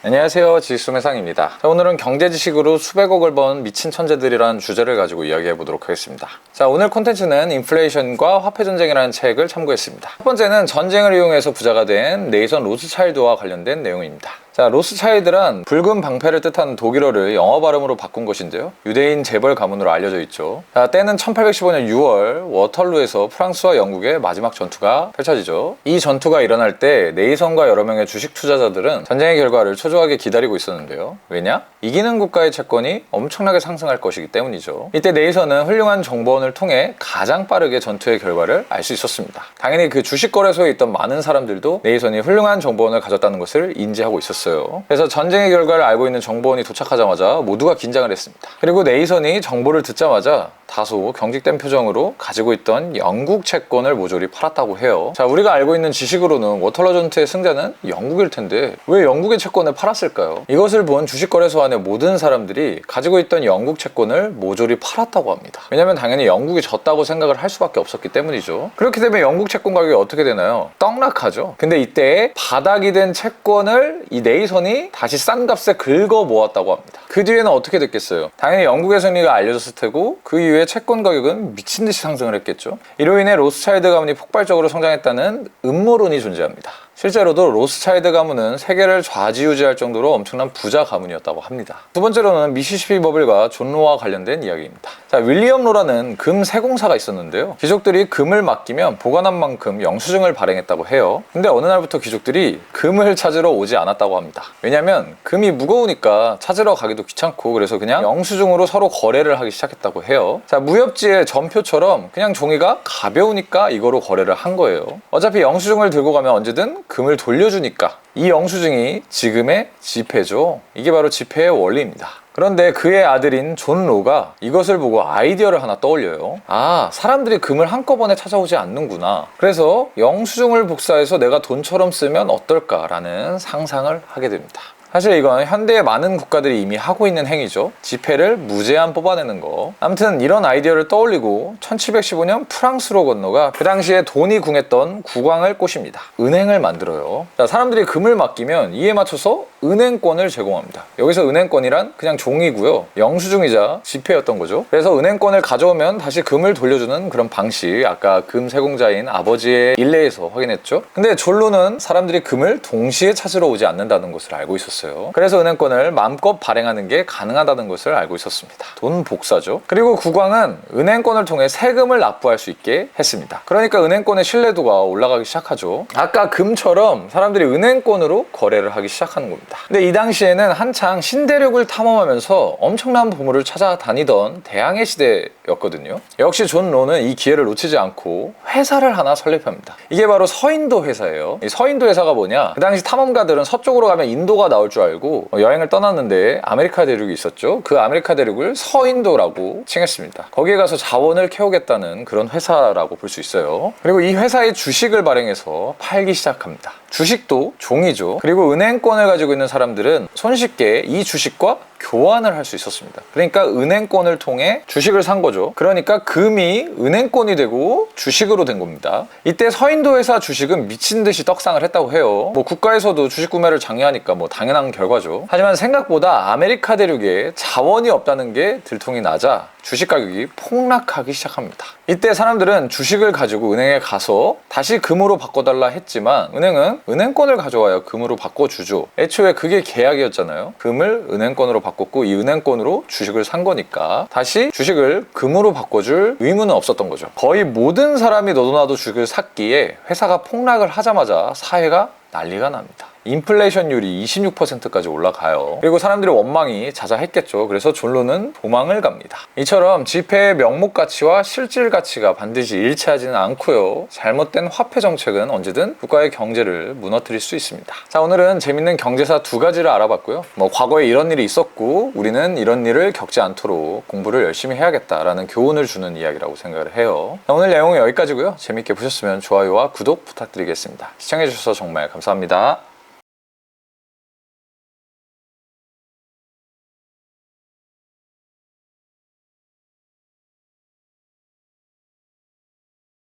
안녕하세요, 지수매상입니다. 자, 오늘은 경제 지식으로 수백억을 번 미친 천재들이라는 주제를 가지고 이야기해 보도록 하겠습니다. 자, 오늘 콘텐츠는 인플레이션과 화폐전쟁이라는 책을 참고했습니다. 첫 번째는 전쟁을 이용해서 부자가 된 네이선 로스차일드와 관련된 내용입니다. 자, 로스차일드란 붉은 방패를 뜻하는 독일어를 영어 발음으로 바꾼 것인데요, 유대인 재벌 가문으로 알려져 있죠. 자, 때는 1815년 6월 워털루에서 프랑스와 영국의 마지막 전투가 펼쳐지죠. 이 전투가 일어날 때 네이선과 여러 명의 주식 투자자들은 전쟁의 결과를 초조하게 기다리고 있었는데요. 왜냐? 이기는 국가의 채권이 엄청나게 상승할 것이기 때문이죠. 이때 네이선은 훌륭한 정보원을 통해 가장 빠르게 전투의 결과를 알 수 있었습니다. 당연히 그 주식 거래소에 있던 많은 사람들도 네이선이 훌륭한 정보원을 가졌다는 것을 인지하고 있었어요. 그래서 전쟁의 결과를 알고 있는 정보원이 도착하자마자 모두가 긴장을 했습니다. 그리고 네이선이 정보를 듣자마자 다소 경직된 표정으로 가지고 있던 영국 채권을 모조리 팔았다고 해요. 자, 우리가 알고 있는 지식으로는 워털루 전투의 승자는 영국일 텐데 왜 영국의 채권을 팔았을까요? 이것을 본 주식거래소 안의 모든 사람들이 가지고 있던 영국 채권을 모조리 팔았다고 합니다. 왜냐면 당연히 영국이 졌다고 생각을 할 수밖에 없었기 때문이죠. 그렇기 때문에 영국 채권 가격이 어떻게 되나요? 떡락하죠. 근데 이때 바닥이 된 채권을 이 네이선이 다시 싼 값에 긁어 모았다고 합니다. 그 뒤에는 어떻게 됐겠어요? 당연히 영국의 승리가 알려졌을 테고 그 이후에 채권 가격은 미친듯이 상승을 했겠죠. 이로 인해 로스차일드 가문이 폭발적으로 성장했다는 음모론이 존재합니다. 실제로도 로스차일드 가문은 세계를 좌지우지할 정도로 엄청난 부자 가문이었다고 합니다. 두 번째로는 미시시피 버블과 존 로와 관련된 이야기입니다. 자, 윌리엄 로라는 금 세공사가 있었는데요, 귀족들이 금을 맡기면 보관한 만큼 영수증을 발행했다고 해요. 근데 어느 날부터 귀족들이 금을 찾으러 오지 않았다고 합니다. 왜냐면 금이 무거우니까 찾으러 가기도 귀찮고, 그래서 그냥 영수증으로 서로 거래를 하기 시작했다고 해요. 자, 무협지의 전표처럼 그냥 종이가 가벼우니까 이거로 거래를 한 거예요. 어차피 영수증을 들고 가면 언제든 금을 돌려주니까. 이 영수증이 지금의 지폐죠. 이게 바로 지폐의 원리입니다. 그런데 그의 아들인 존 로가 이것을 보고 아이디어를 하나 떠올려요. 아, 사람들이 금을 한꺼번에 찾아오지 않는구나. 그래서 영수증을 복사해서 내가 돈처럼 쓰면 어떨까라는 상상을 하게 됩니다. 사실 이건 현대의 많은 국가들이 이미 하고 있는 행위죠. 지폐를 무제한 뽑아내는 거. 아무튼 이런 아이디어를 떠올리고 1715년 프랑스로 건너가 그 당시에 돈이 궁했던 국왕을 꼬십니다. 은행을 만들어요. 자, 사람들이 금을 맡기면 이에 맞춰서 은행권을 제공합니다. 여기서 은행권이란 그냥 종이고요, 영수증이자 지폐였던 거죠. 그래서 은행권을 가져오면 다시 금을 돌려주는 그런 방식, 아까 금 세공자인 아버지의 일례에서 확인했죠. 근데 존로는 사람들이 금을 동시에 찾으러 오지 않는다는 것을 알고 있었어요. 그래서 은행권을 마음껏 발행하는 게 가능하다는 것을 알고 있었습니다. 돈 복사죠. 그리고 국왕은 은행권을 통해 세금을 납부할 수 있게 했습니다. 그러니까 은행권의 신뢰도가 올라가기 시작하죠. 아까 금처럼 사람들이 은행권으로 거래를 하기 시작하는 겁니다. 근데 이 당시에는 한창 신대륙을 탐험하면서 엄청난 보물을 찾아다니던 대항해 시대였거든요. 역시 존 로는 이 기회를 놓치지 않고 회사를 하나 설립합니다. 이게 바로 서인도 회사예요. 이 서인도 회사가 뭐냐, 그 당시 탐험가들은 서쪽으로 가면 인도가 나올 줄 알고 여행을 떠났는데 아메리카 대륙이 있었죠. 그 아메리카 대륙을 서인도라고 칭했습니다. 거기에 가서 자원을 캐오겠다는 그런 회사라고 볼 수 있어요. 그리고 이 회사의 주식을 발행해서 팔기 시작합니다. 주식도 종이죠. 그리고 은행권을 가지고 있는 사람들은 손쉽게 이 주식과 교환을 할 수 있었습니다. 그러니까 은행권을 통해 주식을 산 거죠. 그러니까 금이 은행권이 되고 주식으로 된 겁니다. 이때 서인도 회사 주식은 미친 듯이 떡상을 했다고 해요. 뭐 국가에서도 주식 구매를 장려하니까 뭐 당연한 결과죠. 하지만 생각보다 아메리카 대륙에 자원이 없다는 게 들통이 나자 주식 가격이 폭락하기 시작합니다. 이때 사람들은 주식을 가지고 은행에 가서 다시 금으로 바꿔달라 했지만 은행은 은행권을 가져와야 금으로 바꿔주죠. 애초에 그게 계약이었잖아요. 금을 은행권으로 바꿨고 이 은행권으로 주식을 산 거니까 다시 주식을 금으로 바꿔줄 의무는 없었던 거죠. 거의 모든 사람이 너도 나도 주식을 샀기에 회사가 폭락을 하자마자 사회가 난리가 납니다. 인플레이션율이 26%까지 올라가요. 그리고 사람들의 원망이 자자했겠죠. 그래서 존 로는 도망을 갑니다. 이처럼 지폐의 명목 가치와 실질 가치가 반드시 일치하지는 않고요, 잘못된 화폐 정책은 언제든 국가의 경제를 무너뜨릴 수 있습니다. 자, 오늘은 재밌는 경제사 두 가지를 알아봤고요. 뭐 과거에 이런 일이 있었고 우리는 이런 일을 겪지 않도록 공부를 열심히 해야겠다라는 교훈을 주는 이야기라고 생각을 해요. 자, 오늘 내용은 여기까지고요. 재밌게 보셨으면 좋아요와 구독 부탁드리겠습니다. 시청해주셔서 정말 감사합니다.